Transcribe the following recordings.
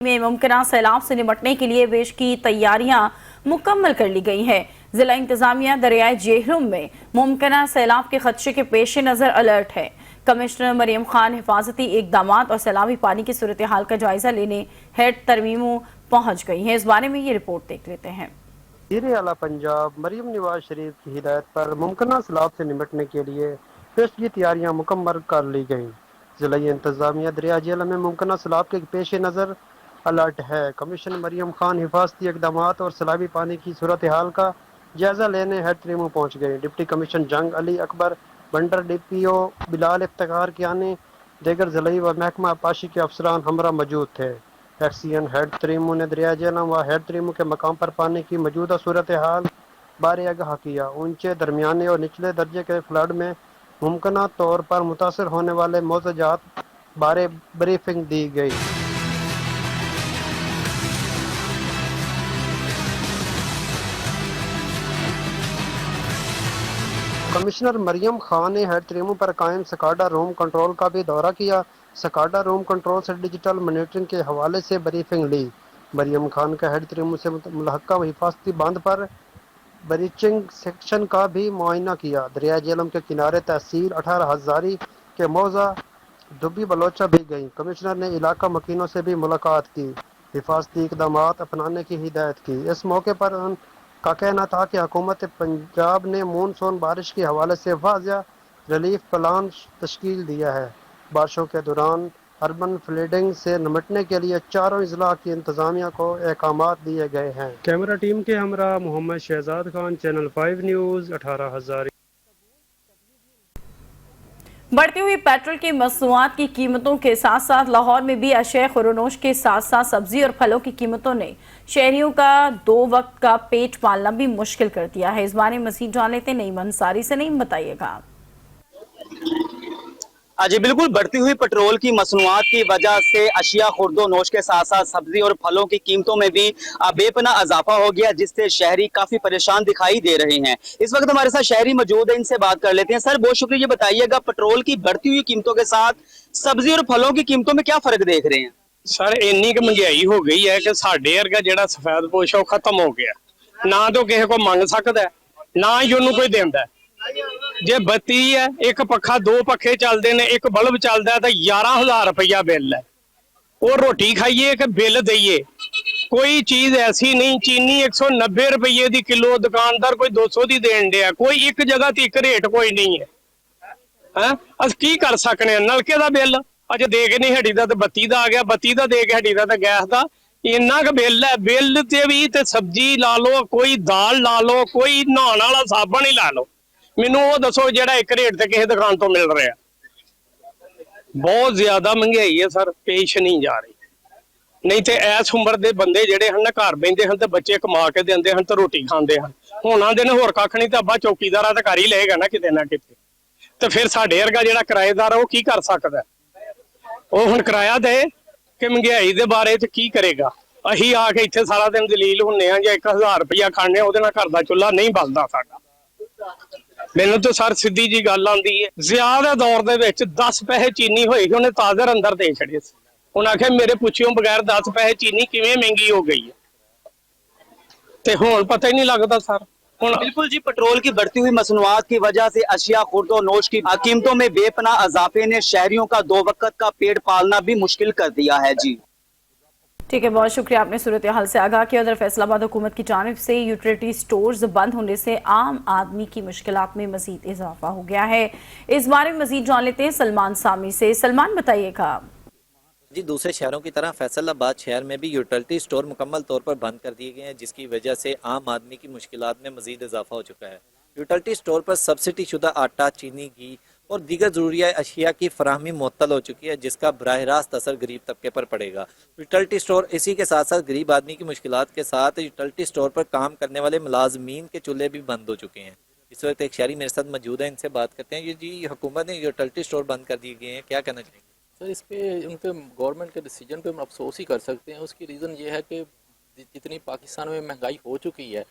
में मुमकिन सैलाब से निपटने के लिए वेश की तैयारियां मुकम्मल कर ली गई हैं। जिला इंतजामिया दरियाए जेहलम में मुमकिन सैलाब के खदशे के पेश नज़र अलर्ट है। कमिश्नर मरियम खान हिफाजती इकदाम और सैलाबी पानी की सूरत हाल का जायजा लेने हेड तरमीमों पहुंच गई हैं। इस बारे में ये रिपोर्ट देख लेते हैं। वज़ीर आला पंजाब मरियम नवाज शरीफ की हिदायत पर मुमकिन सैलाब से निपटने के लिए पेशगी तैयारियां मुकम्मल कर ली गईं। जिला इंतजामिया दरियाए जेहलम में मुमकिन सैलाब के पेश नज़र अलर्ट है। कमिश्नर मरियम खान हिफाजती इकदाम और सैलाबी पानी की सूरत हाल का जायजा लेने हेड तरमीमों पहुंच गए। डिप्टी कमिश्नर जंग अली अकबर बंडर, DPO बिलाल इफ्तिखार कियानी, दीगर ज़िले व महकमा पाशी के अफसरान हमरा मौजूद थे। एक्सीएन हेड तरीमों ने दरिया जेहलम व हेड तरीमों के मकाम पर पानी की मौजूदा सूरत हाल बारे आगाह किया। ऊंचे, दरमियाने और निचले दर्जे के फ्लड में मुमकिन तौर पर मुतासर होने वाले मौजूदात बारे ब्रीफिंग दी गई। कमिश्नर मरियम खान ने हेड तरीमों पर कायम सकाडा रूम कंट्रोल का भी दौरा किया। सकाडा रूम कंट्रोल से डिजिटल मॉनिटरिंग के हवाले से ब्रीफिंग ली। मरियम खान का हेड तरीमों से मुल्हका हिफाजती बांध पर ब्रीचिंग सेक्शन का भी मुआयना किया। दरिया जेहलम के किनारे तहसील 18 हजारी के मौजा दुबी बलोचा भी गई। कमिश्नर ने इलाका मकीनों से भी मुलाकात की, हिफाजती इकदाम अपनाने की हिदायत की। इस मौके पर का कहना था कि हुकूमत पंजाब ने मानसून बारिश के हवाले से वाज़िया रिलीफ प्लान तश्कील दिया है। बारिशों के दौरान अर्बन फ्लडिंग से निपटने के लिए चारों अजला की इंतजामिया को अहकाम दिए गए हैं। कैमरा टीम के हमरा मोहम्मद शहजाद खान, चैनल 5 न्यूज़, 18 हज़ार। बढ़ती हुई पेट्रोल की मसनूआत की कीमतों के साथ साथ लाहौर में भी अशय खुरनोश के साथ साथ सब्जी और फलों की कीमतों ने शहरियों का 2 वक्त का पेट पालना भी मुश्किल कर दिया है। इस बारे में मज़ीद जान लेते नईम अंसारी से। नईम, बताइएगा। जी बिल्कुल, बढ़ती हुई पेट्रोल की मसनूआत की वजह से अशिया खुर्दो नोश के साथ साथ सब्जी और फलों की कीमतों में भी बेपना इजाफा हो गया, जिससे शहरी काफी परेशान दिखाई दे रहे हैं। इस वक्त हमारे साथ शहरी मौजूद है, इनसे बात कर लेते हैं। सर, बहुत शुक्रिया, बताइएगा पेट्रोल की बढ़ती हुई कीमतों के साथ सब्जी और फलों की कीमतों में क्या फर्क देख रहे हैं? सर, इन्नी की महंगाई हो गई है कि साडे वर्गा जिहड़ा सफेद पोश है खत्म हो गया। ना तो किसी को मंग सकता है, ना ही उन्होंने कोई देंदा है। जे बत्ती है, एक पखा 2 पखे चलते ने, एक बल्ब चलता है तो 11,000 रुपया बिल है। और रोटी खाइए कि बिल दईए, कोई चीज ऐसी नहीं। चीनी 190 रुपये की किलो, दुकानदार कोई 200 की देन दिया, कोई एक जगह ते एक रेट कोई नहीं है। अस की कर सकने? नलके का बिल अज दे के नहीं हटी दा ते बत्ती का आ गया, बत्ती का दे के हटी दा ते गैस का इन्ना का बिल है। बिल ते भी ते सब्जी ला लो, कोई दाल ला लो, कोई नहाने वाला साबन ही ला लो, मैनू वो दसो जेड़ा एक रेट ते किसी दुकान तो मिल रहा है। बहुत ज्यादा महंगाई है सर, पेश नहीं जा रही। नहीं तो इस उम्र के बंदे जेडे हैं ना घर बहिंदे हैं, बच्चे कमा के देंदे हैं तो रोटी खांदे हैं। हुण आंदे ने होर कख नहीं तो अब्बा चौकीदार तो कर ही लेगा ना किते ना किते। तो फिर साडे वर्गा जेड़ा किराएदार है वो की कर सकता है? वो हुण किराया दे कि महंगाई के बारे च की करेगा? अही आके इत्थे सारा दिन दलील हुन्ने आ, जे 1000 रुपया खाने उहदे नाल घर दा चुल्हा नहीं बलदा साडा। मैनू तो सर सीधी जी गल आंदी है, ज्यादा दौर दे विच 10 पैसे चीनी होई उन्हें ताज़र अंदर दे छड़े। उन्हें आख्या मेरे पुछियों बगैर 10 पैसे चीनी किवें महंगी हो गई है, ते हुण पता ही नहीं लगता सर। बिल्कुल जी, पेट्रोल की बढ़ती हुई मसनूआत की वजह से अशिया खुर्दो नोश की कीमतों में बेपना इजाफे ने शहरियों का 2 वक्त का पेट पालना भी मुश्किल कर दिया है। जी ठीक है, बहुत शुक्रिया, आपने सूरत हाल से आगाह किया। उधर फैसलाबाद हुकूमत की जानिब से यूटिलिटी स्टोर्स बंद होने से आम आदमी की मुश्किलात में मजीद इजाफा हो गया है। इस बारे में मजीद जान लेते हैं सलमान सामी से। सलमान, बताइएगा। जी, दूसरे शहरों की तरह फैसलाबाद शहर में भी यूटिलिटी स्टोर मुकम्मल तौर पर बंद कर दिए गए हैं, जिसकी वजह से आम आदमी की मुश्किलात में मजीद इजाफा हो चुका है। यूटिलिटी स्टोर पर सब्सिडी शुदा आटा, चीनी, घी और दीगर ज़रूरिया अशिया की फराहमी मुअत्तल हो चुकी है, जिसका बराह रास्त असर गरीब तबके पर पड़ेगा। यूटिलिटी स्टोर इसी के साथ साथ गरीब आदमी की मुश्किलात के साथ यूटिलिटी स्टोर पर काम करने वाले मुलाजमीन के चूल्हे भी बंद हो चुके हैं। इस वक्त एक शहरी मेरे साथ मौजूद है, इनसे बात करते हैं। ये जी, हुकूमत ने यूटिलिटी स्टोर बंद कर दिए गए हैं, क्या कहना चाहिए? सर, इस पे उनके गवर्नमेंट के डिसीजन पे हम अफसोस ही कर सकते हैं। उसकी रीज़न ये है कि जितनी पाकिस्तान में महंगाई हो चुकी है,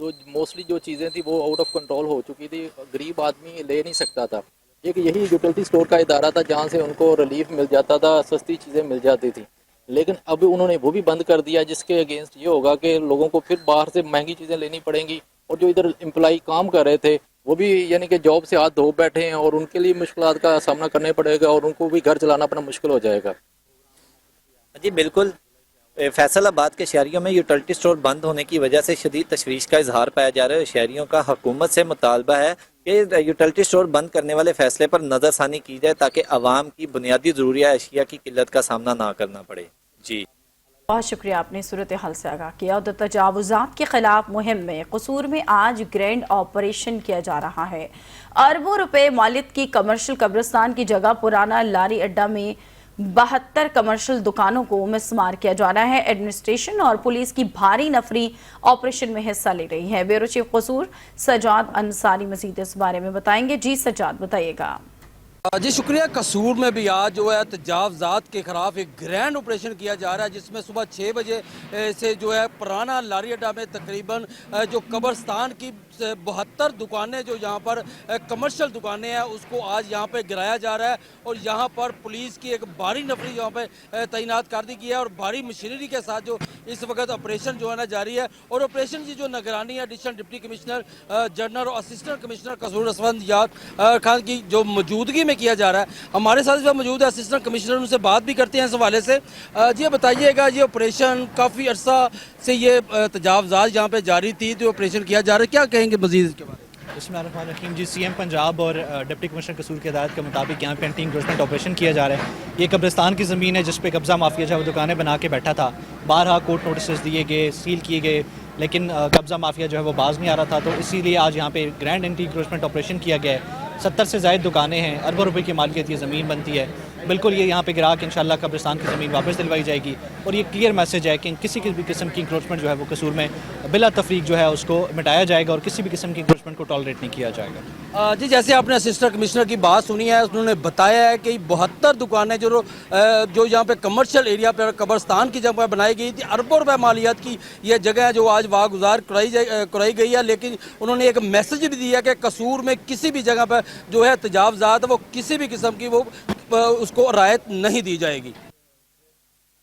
तो मोस्टली जो चीज़ें थी वो आउट ऑफ कंट्रोल हो चुकी थी, गरीब आदमी ले नहीं सकता था। एक यही यूटिलिटी स्टोर का इदारा था जहाँ से उनको रिलीफ मिल जाता था, सस्ती चीज़ें मिल जाती थी। लेकिन अब उन्होंने वो भी बंद कर दिया, जिसके अगेंस्ट ये होगा कि लोगों को फिर बाहर से महंगी चीज़ें लेनी पड़ेंगी, और जो इधर एम्प्लॉई काम कर रहे थे वो भी यानी कि जॉब से हाथ धो बैठे हैं और उनके लिए मुश्किलात का सामना करना पड़ेगा और उनको भी घर चलाना अपना मुश्किल हो जाएगा। जी बिल्कुल, फैसलाबाद के शहरियों में यूटिलिटी स्टोर बंद होने की वजह से शदीद तशवीश का इजहार पाया जा रहा है। शहरियों का हुकूमत से मुतालबा है कि यूटिलिटी स्टोर बंद करने वाले फैसले पर नज़रसानी की जाए ताकि आवाम की बुनियादी ज़रूरिया अशिया की किल्लत का सामना ना करना पड़े। जी बहुत शुक्रिया, आपने सूरत हाल से आगाह किया। और तजावुज़ात के खिलाफ मुहिम में कसूर में आज ग्रैंड ऑपरेशन किया जा रहा है। अरबों रुपए मालियत की कमर्शियल कब्रिस्तान की जगह पुराना लारी अड्डा में 72 कमर्शियल दुकानों को मिसमार किया जा रहा है। एडमिनिस्ट्रेशन और पुलिस की भारी नफरी ऑपरेशन में हिस्सा ले रही है। ब्यूरो चीफ कसूर सजाद अंसारी मजीद इस बारे में बताएंगे। जी सजाद, बताइएगा। जी शुक्रिया। कसूर में भी आज जो है तजावजात के खिलाफ एक ग्रैंड ऑपरेशन किया जा रहा है, जिसमें सुबह 6 बजे से जो है पुराना लारी अड्डा में तकरीबन जो कब्रिस्तान की 72 दुकानें जो यहाँ पर कमर्शियल दुकानें हैं उसको आज यहाँ पे गिराया जा रहा है। और यहाँ पर पुलिस की एक भारी नफरी यहाँ पे तैनात कर दी गई है और भारी मशीनरी के साथ जो इस वक्त ऑपरेशन जो है ना जारी है। और ऑपरेशन की जो निगरानी है एडिशनल डिप्टी कमिश्नर जनरल और असिस्टेंट कमिश्नर कसूर असफंदियात खान की जो मौजूदगी में किया जा रहा है। हमारे साथ इस वक्त मौजूद है असिस्टेंट कमिश्नर, उनसे बात भी करते हैं इस हवाले से। जी बताइएगा, ये ऑपरेशन काफ़ी अर्सा से ये तजावजात यहाँ पे जारी थी, जो ऑपरेशन किया जा रहा है, क्या कहेंगे मजीद इसके बारे में? बिस्मिल्लाहिर्रहमानिर्रहीम। जी सीएम पंजाब और डिप्टी कमिश्नर कसूर की हिदायत के मुताबिक यहाँ पे एंटी इंक्रोचमेंट ऑपरेशन किया जा रहा है। ये कब्रिस्तान की ज़मीन है जिस पे कब्ज़ा माफिया जो दुकानें बना के बैठा था। बारहा कोर्ट नोटिस दिए गए, सील किए गए, लेकिन कब्ज़ा माफिया जो है वो बाज नहीं आ रहा था। तो इसीलिए आज यहाँ पे ग्रैंड एंटी इंक्रोचमेंट ऑपरेशन किया गया है। 70 से ज़ायद दुकानें हैं, अरबों रुपए की मालियत ये ज़मीन बनती है। बिल्कुल ये यहाँ पे गिरा के इंशाल्लाह कब्रिस्तान की ज़मीन वापस दिलवाई जाएगी। और ये क्लियर मैसेज है कि किसी भी किस्म की इंक्रोचमेंट जो है वो कसूर में बिला तफरीक जो है उसको मिटाया जाएगा और किसी भी किस्म की इंक्रोचमेंट को टॉलरेट नहीं किया जाएगा। जी जैसे आपने असिस्टेंट कमिश्नर की बात सुनी है, उन्होंने बताया है कि 72 दुकानें जो यहाँ पे कमर्शियल एरिया पर कब्रिस्तान की जगह बनाई गई थी, अरबों रुपए मालियत की ये जगह जो आज वागुजार कराई गई है। लेकिन उन्होंने एक मैसेज भी दिया कि कसूर में किसी भी जगह पर जो है तजावजात वो किसी भी किस्म की वो उसको रायत नहीं दी जाएगी।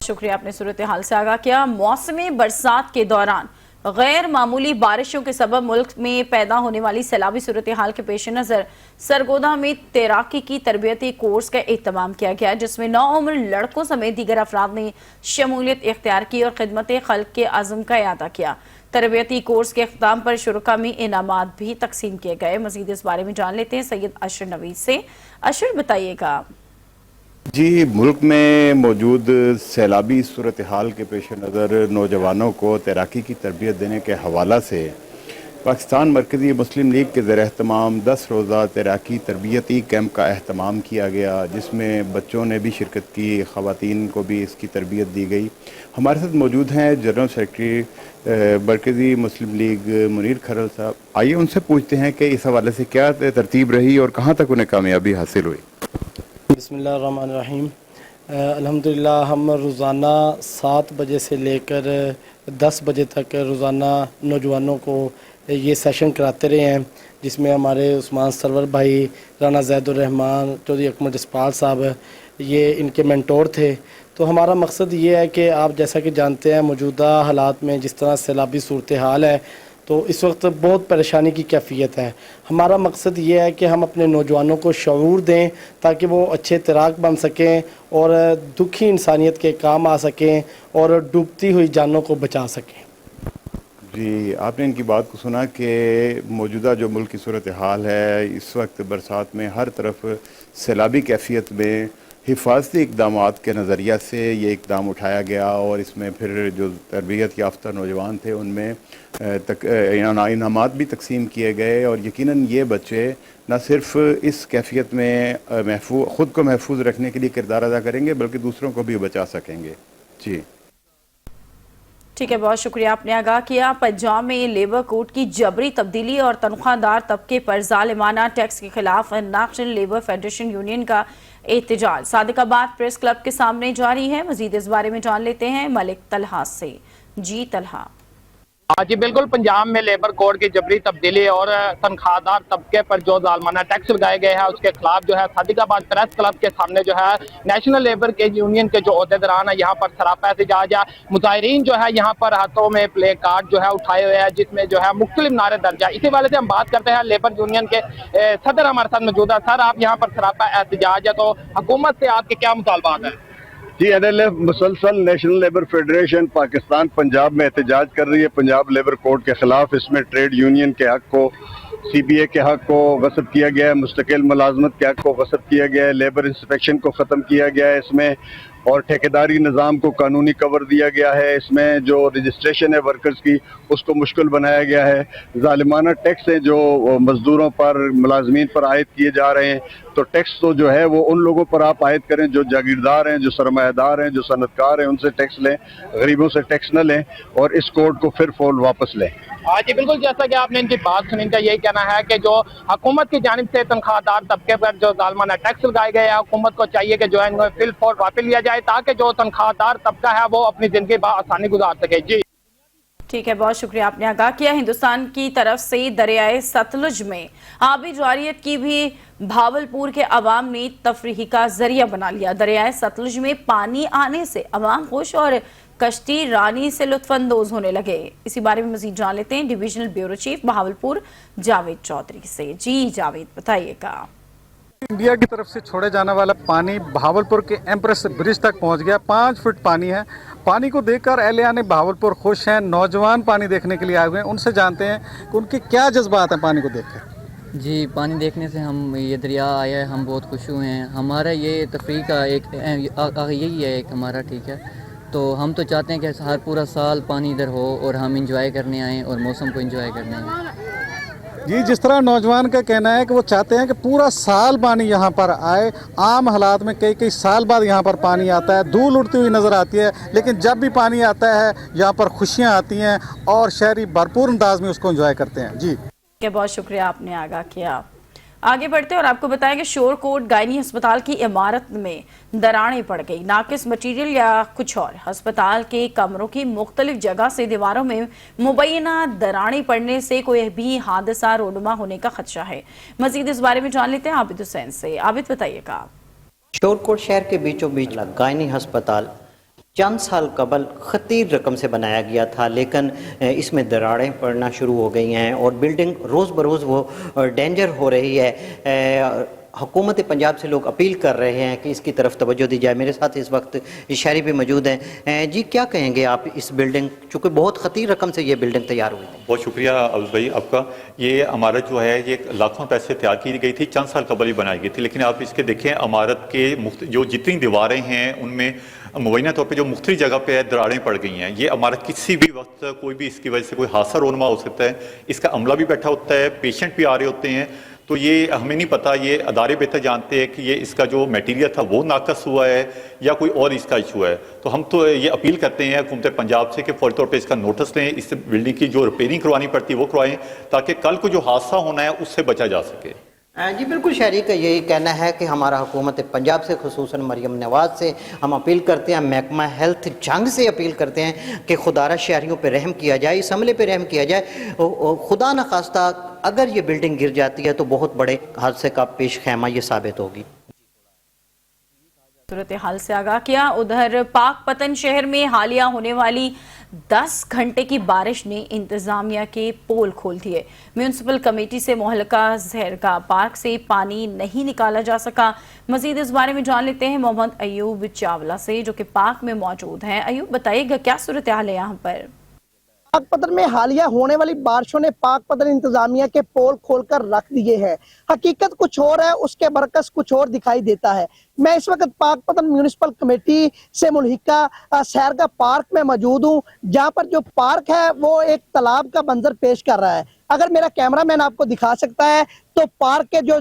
शुक्रिया, आपने सूरत हाल से आगाह किया। मौसमी बरसात के दौरान गैर मामूली बारिशों के सबब मुल्क में पैदा होने वाली सैलाबी सूरत हाल के पेश नज़र सरगोदा में तैराकी की तरबियती कोर्स का एहतमाम किया गया, जिसमें 9 उम्र लड़कों समेत दीगर अफराद ने शमूलियत इख्तियार की और खिदमत खल्क के आज़म का अदा किया। तरबियती कोर्स के अख्ताम पर शुरका में इनामात भी तकसीम किए गए। मजीद इस बारे में जान लेते हैं सैयद अशर नवीद से। अशर, बताइएगा। जी, मुल्क में मौजूद सैलाबी सूरत हाल के पेश नज़र नौजवानों को तैराकी की तरबियत देने के हवाला से पाकिस्तान मरकज़ी मुस्लिम लीग के ज़ेर एहतमाम 10 रोज़ा तैराकी तरबियती कैंप का अहतमाम किया गया, जिसमें बच्चों ने भी शिरकत की, ख़वातीन को भी इसकी तरबियत दी गई। हमारे साथ मौजूद हैं जनरल सेक्रेटरी मरकज़ी मुस्लिम लीग मुनीर खरल साहब। आइए उनसे पूछते हैं कि इस हवाले से क्या तरतीब रही और कहाँ तक उन्हें कामयाबी हासिल हुई। बिस्मिल्लाहिर्रहमानिर्रहीम। अल्हम्दुलिल्लाह हम रोज़ाना 7 बजे से लेकर 10 बजे तक रोज़ाना नौजवानों को ये सेशन कराते रहे हैं, जिसमें हमारे उस्मान सरवर भाई, राना ज़ैदुर रहमान, चौधरी अकमल जसपाल साहब ये इनके मेंटोर थे। तो हमारा मकसद ये है कि आप जैसा कि जानते हैं मौजूदा हालात में जिस तरह सैलाबी सूरत हाल है, तो इस वक्त बहुत परेशानी की कैफियत है। हमारा मकसद ये है कि हम अपने नौजवानों को शऊर दें ताकि वो अच्छे तैराक बन सकें और दुखी इंसानियत के काम आ सकें और डूबती हुई जानों को बचा सकें। जी, आपने इनकी बात को सुना कि मौजूदा जो मुल्क की सूरत हाल है, इस वक्त बरसात में हर तरफ सैलाबी कैफियत में हिफाजती इक़दामात के नज़रिया से ये इक़दाम उठाया गया और इसमें फिर जो तरबियत याफ्ता नौजवान थे उनमें इनामात भी तकसीम किए गए। और यकीनन ये बच्चे न सिर्फ इस कैफियत में ख़ुद को महफूज रखने के लिए किरदार अदा करेंगे बल्कि दूसरों को भी बचा सकेंगे। जी ठीक है, बहुत शुक्रिया, आपने आगाह किया। पंजाब में लेबर कोड की जबरी तब्दीली और तनख्वाहदार तबके पर जालिमाना टैक्स के खिलाफ नेशनल लेबर फेडरेशन यूनियन का एहतजाज सादिकाबाद प्रेस क्लब के सामने जारी है। मजीद इस बारे में जान लेते हैं मलिक तलहा से। जी तलहा। हाँ जी बिल्कुल, पंजाब में लेबर कोड की जबरी तब्दीली और तनख्वाहदार तबके पर जो जालमाना टैक्स लगाए गए हैं उसके खिलाफ जो है सादिकाबाद प्रेस क्लब के सामने जो है नेशनल लेबर के यूनियन के जो अहदेदारान है यहाँ पर सरापा एहतजाज है। मुजाहिरीन जो है यहाँ पर हाथों में प्ले कार्ड जो है उठाए हुए हैं जिसमें जो है मुख्तलिफ नारे दर्ज है। इसी वाले से हम बात करते हैं लेबर यूनियन के सदर हमारे साथ मौजूद है। सर, आप यहाँ पर सरापा एहतजाज है, तो हुकूमत से आपके क्या मुतालबात है? जी, NLF मुसलसल national labour federation Pakistan Punjab में एहतजाज कर रही है पंजाब लेबर कोड के खिलाफ। इसमें ट्रेड यूनियन के हक को, CBA के हक को गस्ब किया गया है, मुस्तकिल मुलाजमत के हक को गस्ब किया गया है, लेबर इंस्पेक्शन को ख़त्म किया गया है इसमें, और ठेकेदारी निज़ाम को कानूनी कवर दिया गया है। इसमें जो रजिस्ट्रेशन है वर्कर्स की उसको मुश्किल बनाया गया है। ज़ालिमाना टैक्स हैं जो मज़दूरों पर, मुलाजमीन पर आयद किए जा रहे हैं। तो टैक्स तो जो है वो उन लोगों पर आप आयद करें जो जागीरदार हैं, जो सरमायादार हैं, जो सनतकार हैं, उनसे टैक्स लें, गरीबों से टैक्स न लें, और इस कोड को फिर फौल वापस लें। हाँ जी बिल्कुल, जैसा कि आपने इनकी बात सुनी, इनका यही कहना है कि जो हुकूमत की जानिब से तनख्वाहदार तबके पर जो जालमाना टैक्स लगाए गए हैं, हुकूमत को चाहिए कि जो है इनको फिल फौर वापस लिया जाए ताकि जो तनख्वाहदार तबका है वो अपनी जिंदगी आसानी गुजार सके। जी ठीक है, बहुत शुक्रिया, आपने आगाह किया। हिंदुस्तान की तरफ से दरियाए सतलुज में आबी जारियत की भी भावलपुर के अवाम ने तफरीही का जरिया बना लिया। दरियाए सतलुज में पानी आने से अवाम खुश और कश्ती रानी से लुत्फानंदोज होने लगे। इसी बारे में मजीद जान लेते हैं divisional bureau chief Bahawalpur Javed Chaudhry से। जी जावेद, बताइएगा। इंडिया की तरफ से छोड़े जाने वाला पानी बहावलपुर के एम्प्रेस ब्रिज तक पहुंच गया। 5 फुट पानी है। पानी को देखकर अहलियान बहावलपुर खुश हैं। नौजवान पानी देखने के लिए आए हुए हैं, उनसे जानते हैं कि उनके क्या जज्बात हैं पानी को देखकर। जी, पानी देखने से हम, ये दरिया आया है, हम बहुत खुश हुए हैं। हमारा ये तफरीह का एक यही है एक हमारा, ठीक है, तो हम तो चाहते हैं कि हर पूरा साल पानी इधर हो और हम इंजॉय करने आएँ और मौसम को इंजॉय करने आएँ। जी, जिस तरह नौजवान का कहना है कि वो चाहते हैं कि पूरा साल पानी यहाँ पर आए। आम हालात में कई साल बाद यहाँ पर पानी आता है, धूल उड़ती हुई नज़र आती है, लेकिन जब भी पानी आता है यहाँ पर खुशियाँ आती हैं और शहरी भरपूर अंदाज में उसको एंजॉय करते हैं। जी बहुत शुक्रिया, आपने आगाह किया। आगे बढ़ते और आपको बताएं कि शोरकोट गायनी अस्पताल की इमारत में दरारें पड़ गई। नाकिस मटीरियल या कुछ और, अस्पताल के कमरों की मुख्तलिफ जगह से दीवारों में मुबैना दरारें पड़ने से कोई भी हादसा रोनुमा होने का खदशा है। मजीद इस बारे में जान लेते हैं आबिद हुसैन से। आबिद, बताइएगा। शोरकोट शहर के बीचों बीच गायनी अस्पताल चंद साल कबल खतीर रकम से बनाया गया था, लेकिन इसमें दरारें पड़ना शुरू हो गई हैं और बिल्डिंग रोज़ बरोज़ वो डेंजर हो रही है। हुकूमत पंजाब से लोग अपील कर रहे हैं कि इसकी तरफ तवज्जो दी जाए। मेरे साथ इस वक्त शहरी भी मौजूद हैं। जी, क्या कहेंगे आप इस बिल्डिंग, चूँकि बहुत खतीर रकम से ये बिल्डिंग तैयार हुई थी? बहुत शुक्रिया अब्दुल भाई आपका। ये इमारत जो है ये लाखों पैसे तैयार की गई थी, चंद साल कबल ही बनाई गई थी, लेकिन आप इसके देखें इमारत के जो जितनी दीवारें हैं उनमें मुबैना तौर पे जो मुख्तलिफ जगह पे दरारें पड़ गई हैं। ये इमारत किसी भी वक्त कोई भी इसकी वजह से कोई हादसा रोनमा हो सकता है। इसका अमला भी बैठा होता है, पेशेंट भी आ रहे होते हैं, तो ये हमें नहीं पता, ये अदारे बेहतर जानते हैं कि ये इसका जो मटेरियल था वो नाकस हुआ है या कोई और इसका इशू है। तो हम तो ये अपील करते हैं हुकूमत पंजाब से कि फौरी तौर पे इसका नोटिस लें, इस बिल्डिंग की जो रिपेयरिंग करवानी पड़ती है वो करवाएं ताकि कल को जो हादसा होना है उससे बचा जा सके। जी बिल्कुल, शहरी का यही कहना है कि हमारा हुकूमत पंजाब से, खुसूसन मरियम नवाज से हम अपील करते हैं, महकमा हेल्थ जंग से अपील करते हैं कि खुदारा शहरियों पे रहम किया जाए, इस हमले पे रहम किया जाए। खुदा न खास्ता अगर ये बिल्डिंग गिर जाती है तो बहुत बड़े हादसे का पेश खैमा ये साबित होगी। सूरत हाल से आगाह किया। उधर पाकपतन शहर में हालिया होने वाली 10 घंटे की बारिश ने इंतजामिया के पोल खोल दिए। म्यूनिसिपल कमेटी से मोहल्का जहरगा पार्क से पानी नहीं निकाला जा सका। मजीद इस बारे में जान लेते हैं मोहम्मद अयूब चावला से, जो कि पार्क में मौजूद हैं। अयूब, बताइएगा क्या सूरत हाल है यहाँ पर? पाकपतन में हालिया होने वाली बारिशों ने पाकपतन इंतजामिया के पोल खोलकर रख दिए हैं। हकीकत कुछ और है, उसके बरकस कुछ और दिखाई देता है। मैं इस वक्त पाकपतन म्यूनिसिपल कमेटी से मुल्हिका सैरगा पार्क में मौजूद हूँ, जहाँ पर जो पार्क है वो एक तालाब का मंजर पेश कर रहा है। अगर मेरा कैमरामैन आपको दिखा सकता है तो पार्क के जो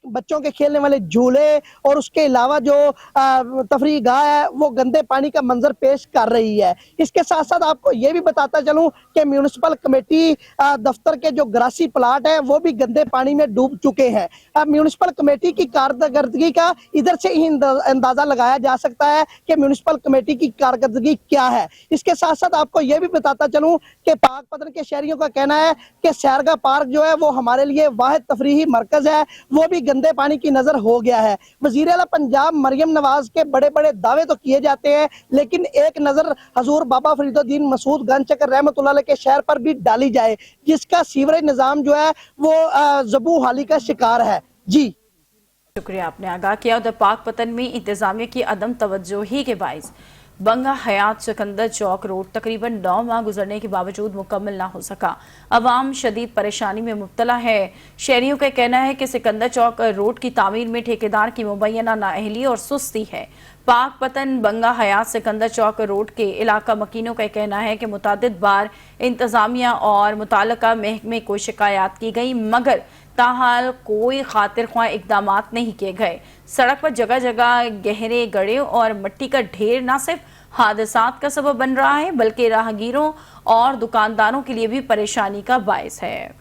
बच्चों के खेलने वाले झूले और उसके अलावा जो तफरीह गाह है वो गंदे पानी का मंजर पेश कर रही है। इसके साथ साथ आपको ये भी बताता चलूं कि म्यूनिसिपल कमेटी दफ्तर के जो ग्रासी प्लाट है वो भी गंदे पानी में डूब चुके हैं। अब म्यूनिसिपल कमेटी की कारकर्दगी का इधर से ही अंदाजा लगाया जा सकता है कि म्यूनिसिपल कमेटी की कारकर्दगी क्या है। इसके साथ साथ आपको ये भी बताता चलूं कि पाकपतन के शहरियों का कहना है कि सैरगाह पार्क जो है वो हमारे लिए वाहिद तफरीही मरकज है, वो भी गंदे पानी की नजर हो गया है। वजीर आला पंजाब मरियम नवाज के बड़े बड़े दावे तो किए जाते हैं, लेकिन एक नजर हजूर बाबा फरीदुद्दीन मसूद गंज चक्कर रहमतुल्लाह अलैह के शहर पर भी डाली जाए, जिसका सीवरेज निजाम जो है वो जबू हाली का शिकार है। जी शुक्रिया, आपने आगाह किया। उधर पाकपतन में इंतजामिया की अदम तवज्जोही के बाइस बंगा हयात सिकंदर चौक रोड तकरीबन 9 माह गुजरने के बावजूद मुकम्मल ना हो सका। अवाम शदीद परेशानी में मुब्तला है। शहरियों का कहना है कि सिकंदर चौक रोड की तामीर में ठेकेदार की मुबैना नाअहली और सुस्ती है। पाकपतन बंगा हयात सिकंदर चौक रोड के इलाका मकीनों का कहना है कि मुतादिद बार इंतजामिया और मुताल्लिका महकमे को शिकायत की गई, मगर ताहाल कोई खातिर ख्वाह इकदामात नहीं किए गए। सड़क पर जगह जगह गहरे गड्ढे और मिट्टी का ढेर न सिर्फ हादसात का सबब बन रहा है बल्कि राहगीरों और दुकानदारों के लिए भी परेशानी का बायस है।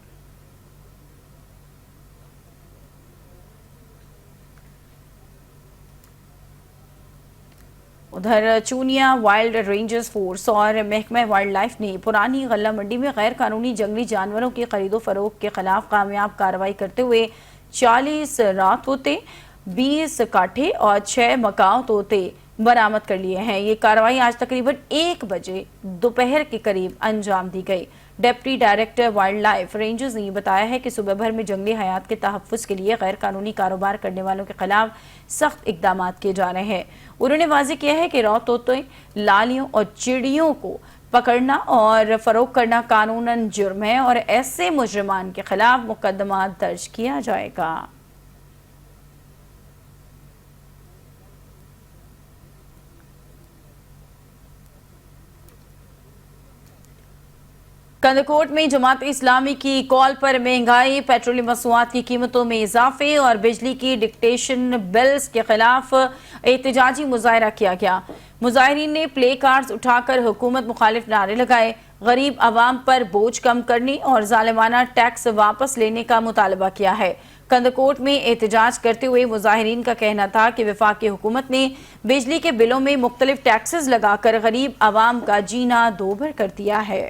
उधर चूनिया वाइल्ड रेंजर्स फोर्स और महकमा वाइल्ड लाइफ ने पुरानी गल्ला मंडी में गैर कानूनी जंगली जानवरों की खरीदो फरोख्त के खिलाफ कामयाब कार्रवाई करते हुए 40 रात तोते, 20 काठे और 6 मकाऊ तोते बरामद कर लिए हैं। ये कार्रवाई आज तकरीबन 1 बजे दोपहर के करीब अंजाम दी गई। Deputy director wild life rangers ने बताया है कि सूबे भर में जंगली हयात के तहफ़्फ़ुज़ के लिए गैर कानूनी कारोबार करने वालों के खिलाफ सख्त इक़दामात किए जा रहे हैं। उन्होंने वाज़ेह किया है कि रौ तोते, लालियों और चिड़ियों को पकड़ना और फरोख्त करना कानूनन जुर्म है और ऐसे मुजरिमान के खिलाफ मुकदमा दर्ज किया जाएगा। कंदकोट में जमात इस्लामी की कॉल पर महंगाई, पेट्रोलियम मसनूआत की कीमतों में इजाफे और बिजली की डिक्टेशन बिल्स के खिलाफ एहतजाजी मुजाहरा किया गया। मुजाहिरीन ने प्ले कार्ड्स उठाकर हुकूमत मुखालिफ नारे लगाए, गरीब आवाम पर बोझ कम करने और जालिमाना टैक्स वापस लेने का मुतालबा किया है। कंदकोट में एहतजाज करते हुए मुजाहिरीन का कहना था कि वफाकी हुकूमत ने बिजली के बिलों में मुख्तलिफ टैक्सेस लगाकर गरीब आवाम का जीना दोभर कर दिया है।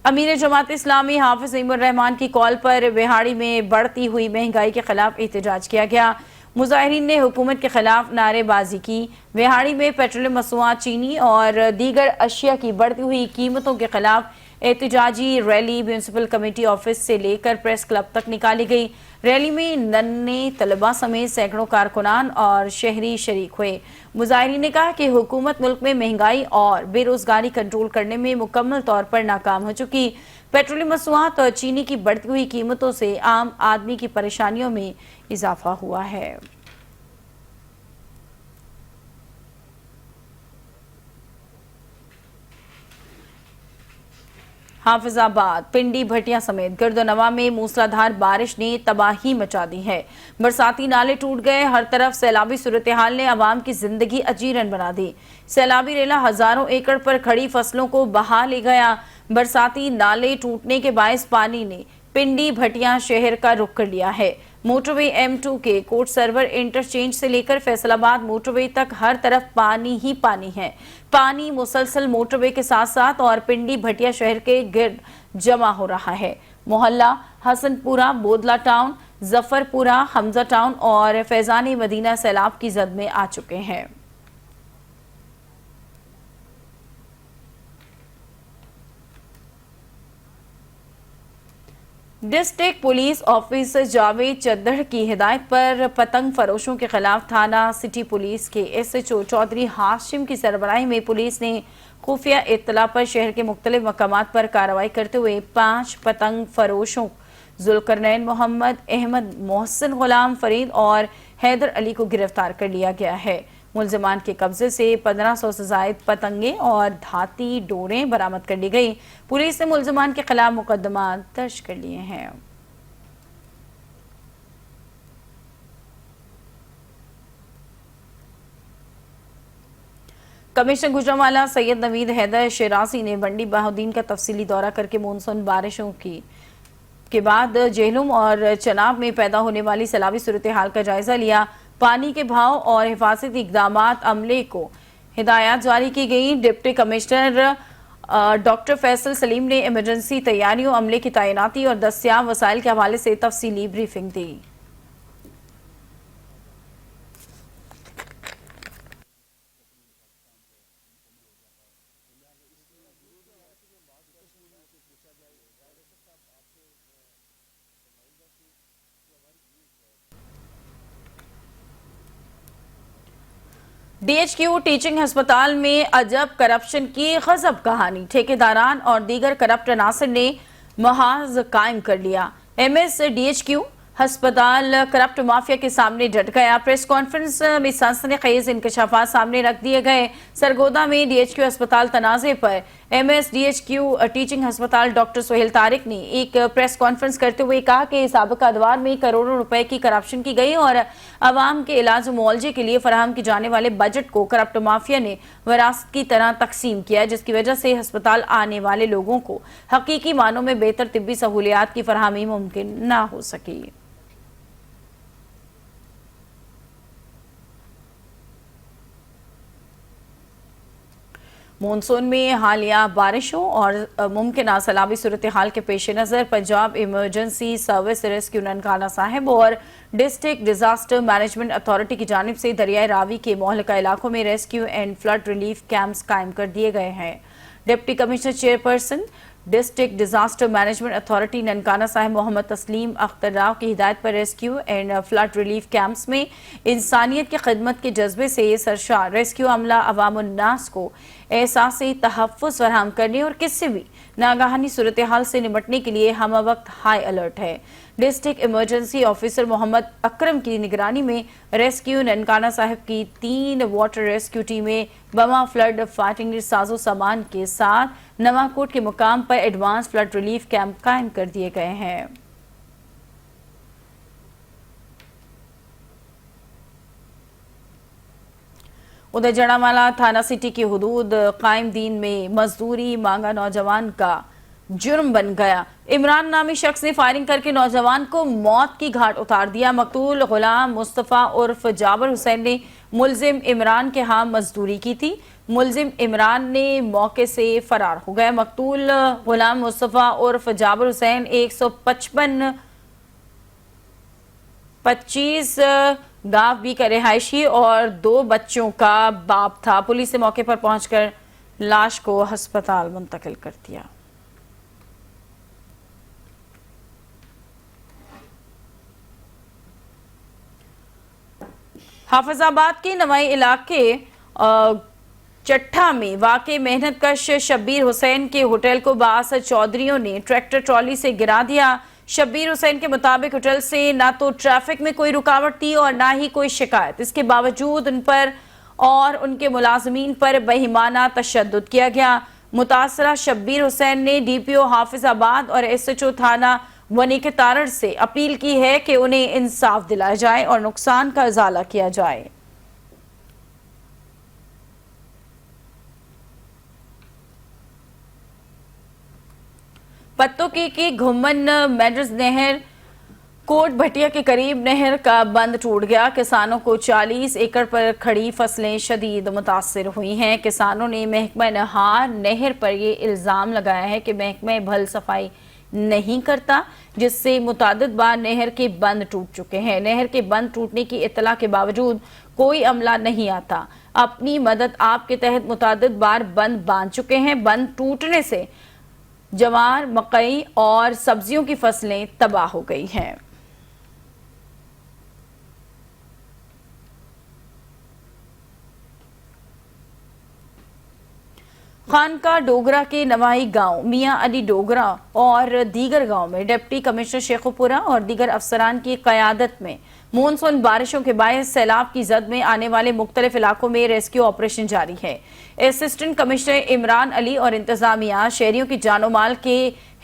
अमीर जमात इस्लामी हाफिज इमर रहमान की कॉल पर बिहाड़ी में बढ़ती हुई महंगाई के खिलाफ एहतजाज किया गया। मुजाहिरीन ने हुकूमत के खिलाफ नारेबाजी की। बिहाड़ी में पेट्रोलियम मसनूआत, चीनी और दीगर अशिया की बढ़ती हुई कीमतों के खिलाफ एहतजाजी रैली म्यूनसिपल कमेटी ऑफिस से लेकर प्रेस क्लब तक निकाली गई। रैली में नन्हे तलबा समेत सैकड़ों कारकुनान और शहरी शरीक हुए। मुजाहिरीन ने कहा कि हुकूमत मुल्क में महंगाई और बेरोजगारी कंट्रोल करने में मुकम्मल तौर पर नाकाम हो चुकी। पेट्रोलियम मसनूआत और चीनी की बढ़ती हुई कीमतों से आम आदमी की परेशानियों में इजाफा हुआ है। हाफिजाबाद, पिंडी, भटिया समेत गिरदोनवा में मूसलाधार बारिश ने तबाही मचा दी है। बरसाती नाले टूट गए। हर तरफ सैलाबी सूरत हाल ने आवाम की जिंदगी अजीरन बना दी। सैलाबी रेला हजारों एकड़ पर खड़ी फसलों को बहा ले गया। बरसाती नाले टूटने के बायस पानी ने पिंडी भटिया शहर का रुख कर लिया है। मोटरवे M2 के कोट सर्वर इंटरचेंज से लेकर फैसलाबाद मोटरवे तक हर तरफ पानी ही पानी है। पानी मुसलसल मोटरवे के साथ साथ और पिंडी भटिया शहर के गिर्द जमा हो रहा है। मोहल्ला हसनपुरा, बोदला टाउन, जफरपुरा, हमजा टाउन और फैजानी मदीना सैलाब की जद में आ चुके हैं। डिस्ट्रिक्ट पुलिस ऑफिसर जावेद चद्दड़ की हिदायत पर पतंग फरोशों के खिलाफ थाना सिटी पुलिस के SHO चौधरी हाशिम की सरबराही में पुलिस ने खुफिया इत्तला पर शहर के मुख्तलिफ मकामात पर कार्रवाई करते हुए 5 पतंग फरोशों जुल्करनैन मोहम्मद, अहमद मोहसिन गुलाम फरीद और हैदर अली को गिरफ्तार कर लिया गया है। मुलजमान के कब्जे से 1500 से जायद पतंगे और धाती डोरें बरामद कर ली गई। पुलिस ने मुलजमान के खिलाफ मुकदमा दर्ज कर लिए हैं। कमिश्नर गुजरांवाला सैयद नवीद हैदर शिराजी ने मंडी बहाउद्दीन का तफसीली दौरा करके मानसून बारिशों के बाद जेहलुम और चनाब में पैदा होने वाली सैलाबी सूरत हाल का जायजा लिया। पानी के भाव और हिफाजती इक़दामात अमले को हिदायत जारी की गई। Deputy commissioner doctor Faisal Salim ने इमरजेंसी तैयारियों, अमले की तैनाती और दस्तियाब वसाइल के हवाले से तफसीली ब्रीफिंग दी। DHQ टीचिंग अस्पताल में अजब करप्शन की गजब कहानी। ठेकेदारान और दीगर करप्ट अनासर ने महाज कायम कर लिया। MS DHQ अस्पताल करप्ट माफिया के सामने डट गया। प्रेस कॉन्फ्रेंस में सनसनीखेज इंकशाफात सामने रख दिए गए। सरगोदा में DHQ अस्पताल तनाज़े पर MS DHQ टीचिंग अस्पताल डॉक्टर सोहेल तारिक ने एक प्रेस कॉन्फ्रेंस करते हुए कहा कि साबिका अदवार में करोड़ों रुपए की करप्शन की गई और अवाम के इलाज मुआवजे के लिए फराहम की जाने वाले बजट को करप्ट माफिया ने विरासत की तरह तकसीम किया, जिसकी वजह से अस्पताल आने वाले लोगों को हकीकी मानों में बेहतर तिब्बी सहूलियात की फराहमी मुमकिन न हो सकी। मानसून में हालिया बारिशों और मुमकिन सैलाबी सूरत हाल के पेश नज़र Punjab emergency service rescue Nankana Sahib और डिस्ट्रिक्ट डिजास्टर मैनेजमेंट अथॉरिटी की जानिब से दरियाए रावी के मोहल्का इलाकों में rescue and flood relief camps कायम कर दिए गए हैं। Deputy commissioner chairperson district disaster management authority Nankana Sahib Mohammad Tasleem Akhtar Rao की हिदायत पर rescue and flood relief camps में इंसानियत की खिदमत के जज्बे से सरशार रेस्क्यू अमला अवामुन्नास को एहसास तहफ़्फ़ुज़ फराहम करने और किसी भी नागहानी सूरत हाल से निपटने के लिए हम वक्त हाई अलर्ट है। District emergency officer Mohammad Akram की निगरानी में रेस्क्यू ननकाना साहिब की 3 वाटर रेस्क्यू टीमें बमा फ्लड फाइटिंग साजो सामान के साथ नवाकोट के मुकाम पर एडवांस फ्लड रिलीफ कैंप कायम कर दिए गए हैं। उधर जड़ावाला थाना सिटी की हुदूद कायम दीन में मजदूरी मांगा नौजवान का जुर्म बन गया। इमरान नामी शख्स ने फायरिंग करके नौजवान को मौत की घाट उतार दिया। मकतूल गुलाम मुस्तफ़ा उर्फ जाबर हुसैन ने मुलजिम इमरान के यहाँ मजदूरी की थी। मुलजिम इमरान ने मौके से फरार हो गया। मकतूल गुलाम मुस्तफ़ा उर्फ जाबर हुसैन 155 गांव बी का रिहायशी और 2 बच्चों का बाप था। पुलिस ने मौके पर पहुंचकर लाश को अस्पताल मुंतकिल कर दिया। हाफिजाबाद के नवाई इलाके चट्ठा में वाक़े मेहनतकश शब्बीर हुसैन के होटल को बास चौधरियों ने ट्रैक्टर ट्रॉली से गिरा दिया। शब्बीर हुसैन के मुताबिक होटल से ना तो ट्रैफिक में कोई रुकावट थी और ना ही कोई शिकायत। इसके बावजूद उन पर और उनके मुलाजमीन पर बेईमाना तशद्दुद किया गया। मुतासरा शब्बीर हुसैन ने DPO हाफिजाबाद और SHO थाना वनी के तारड़ से अपील की है कि उन्हें इंसाफ दिलाया जाए और नुकसान का इजाला किया जाए। पत्तों की घुमन मेड्रस नहर कोट भटिया के करीब नहर का बंद टूट गया। किसानों को 40 एकड़ पर खड़ी फसलें शदीद मुतासर हुई हैं। किसानों ने महकमा नहार नहर पर ये इल्ज़ाम लगाया है कि महकमा भल सफाई नहीं करता, जिससे मुतादिद बार नहर के बंद टूट चुके हैं। नहर के बंद टूटने की इत्तला के बावजूद कोई अमला नहीं आता। अपनी मदद आपके तहत मुतादिद बार बंद बांध चुके हैं। बंद टूटने से जवार, मकई और सब्जियों की फसलें तबाह हो गई हैं। खानका डोगरा के नवाई गांव, मियां अली डोगरा और दीगर गांव में डिप्टी कमिश्नर शेखुपुरा और दीगर अफसरान की क़यादत में मानसून बारिशों के बायस सैलाब की जद में आने वाले मुख्तलिफ इलाकों में रेस्क्यू ऑपरेशन जारी है। असिस्टेंट कमिश्नर इमरान अली और इंतजामिया शहरियों की जानो माल के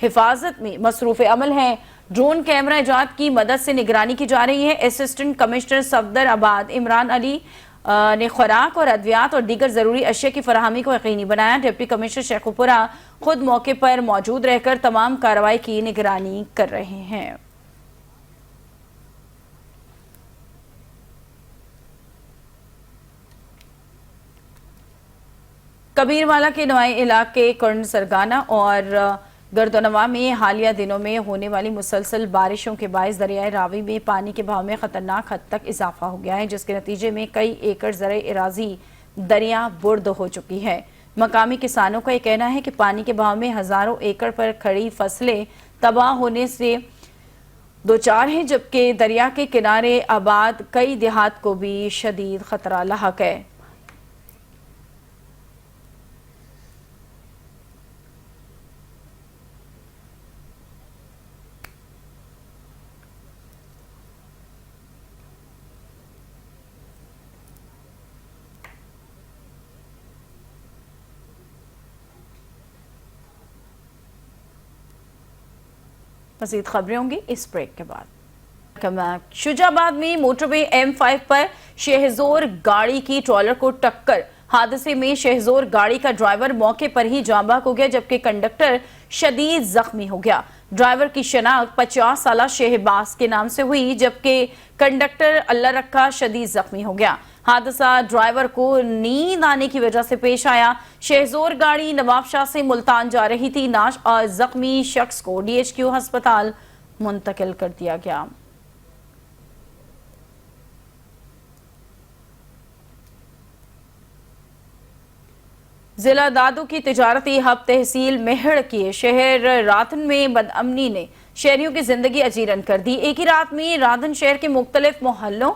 हिफाजत में मसरूफ अमल हैं। ड्रोन कैमरा इजाद की मदद से निगरानी की जा रही है। असिस्टेंट कमिश्नर सफदर आबाद इमरान अली ने खुराक और अद्वियात और दीगर जरूरी अशिया की फराहमी को यकीनी बनाया। डिप्टी कमिश्नर शेखुपुरा खुद मौके पर मौजूद रहकर तमाम कार्रवाई की निगरानी कर रहे हैं। कबीरवाला के नवाई इलाके कर्ण सरगाना और गर्दनवा में हालिया दिनों में होने वाली मुसलसल बारिशों के बायस दरियाए रावी में पानी के बहाव में खतरनाक हद तक इजाफा हो गया है, जिसके नतीजे में कई एकड़ ज़रे इराजी दरिया बुर्द हो चुकी है। मकामी किसानों का यह कहना है कि पानी के बहाव में हजारों एकड़ पर खड़ी फसलें तबाह होने से दो चार हैं, जबकि दरिया के किनारे आबाद कई देहात को भी शदीद खतरा लाहक है। मज़ीद खबरें होंगी इस ब्रेक के बाद। शुजाबाद में मोटरवे M5 पर शहजोर गाड़ी की ट्रॉलर को टक्कर। हादसे में शहजोर गाड़ी का ड्राइवर मौके पर ही जाँ बहक हो गया, जबकि कंडक्टर शदीद जख्मी हो गया। ड्राइवर की शनाख्त 50 साला शहबाज के नाम से हुई, जबकि कंडक्टर अल्लाह रखा शदीद जख्मी हो गया। हादसा ड्राइवर को नींद आने की वजह से पेश आया। शहजोर गाड़ी नवाबशाह से मुल्तान जा रही थी। नाश और जख्मी शख्स को DHQ अस्पताल मुंतकिल कर दिया गया। जिला दादू की तिजारती हब तहसील मेहड़ के शहर राधन में बदअमनी ने शहरियों की जिंदगी अजीरन कर दी। एक ही रात में राधन शहर के मुख्तलिफ मोहल्लों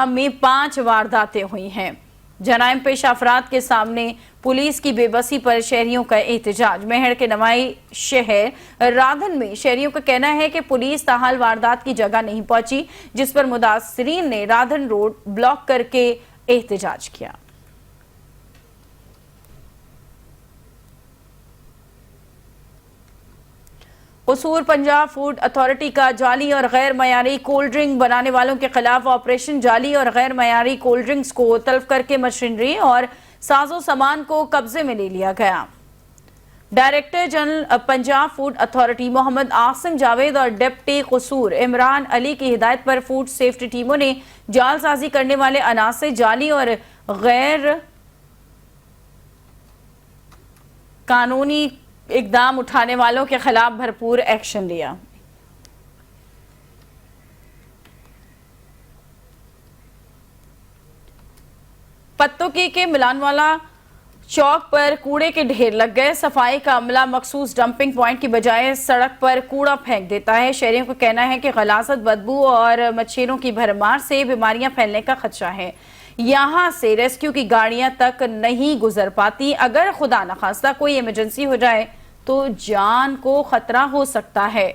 में 5 वारदातें हुई हैं। जराइम पेश अफराद के सामने पुलिस की बेबसी पर शहरियों का एहतजाज। मेहड़ के नवाई शहर राधन में शहरियों का कहना है कि पुलिस ताहाल वारदात की जगह नहीं पहुंची, जिस पर मुतासरीन ने राधन रोड ब्लॉक करके एहतजाज किया। कसूर पंजाब फूड अथॉरिटी का जाली और गैर मयारी कोल्ड ड्रिंक बनाने वालों के खिलाफ ऑपरेशन। जाली और गैर मयारी कोल्ड ड्रिंक्स को तलब करके मशीनरी और साजो सामान को कब्जे में ले लिया गया। Director general Punjab food authority Mohammad Asim Javed और डिप्टी कसूर इमरान अली की हिदायत पर फूड सेफ्टी टीमों ने जालसाजी करने वाले अनासे, जाली और गैर कानूनी इकदाम उठाने वालों के खिलाफ भरपूर एक्शन लिया। पत्तोकी के मिलानवाला चौक पर कूड़े के ढेर लग गए। सफाई का अमला मखसूस डंपिंग पॉइंट की बजाय सड़क पर कूड़ा फेंक देता है। शहरियों का कहना है कि गलाजत, बदबू और मच्छरों की भरमार से बीमारियां फैलने का खदशा है। यहां से रेस्क्यू की गाड़ियां तक नहीं गुजर पाती। अगर खुदा न खास्ता कोई इमरजेंसी हो जाए तो जान को खतरा हो सकता है।